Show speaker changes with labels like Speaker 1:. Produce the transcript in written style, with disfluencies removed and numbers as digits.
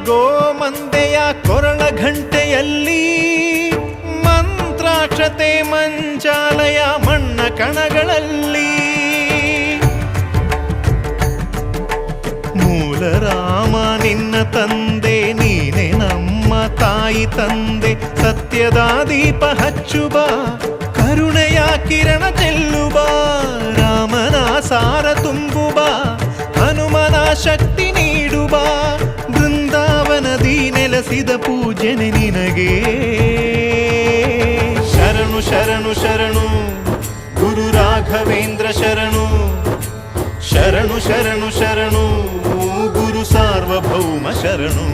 Speaker 1: ಗೋಮಂದೆಯ ಕೊರಳ ಘಂಟೆಯಲ್ಲಿ ಮಂತ್ರಾಕ್ಷತೆ ಮಂಚಾಲಯ ಮಣ್ಣ ಕಣಗಳಲ್ಲಿ ಮೂಲ ರಾಮ ನಿನ್ನ ತಂದೆ ನೀನೆ ನಮ್ಮ ತಾಯಿ ತಂದೆ ಸತ್ಯದ ದೀಪ ಹಚ್ಚುಬ ಕರುಣೆಯ ಕಿರಣ ಚೆಲ್ಲುಬ ರಾಮನ ಸಾರ ತುಂಬುಬ ಹನುಮನ ಶಕ್ತಿ ನೀಡುಬ ಬೃಂದಾವನದಿ ನೆಲೆಸಿದ ಪೂಜನೆ ನಿನಗೆ ಶರಣು ಶರಣು ಶರಣು ಗುರು ರಾಘವೇಂದ್ರ ಶರಣು ಶರಣು ಶರಣು ಶರಣು ಗುರು ಸಾರ್ವಭೌಮ ಶರಣು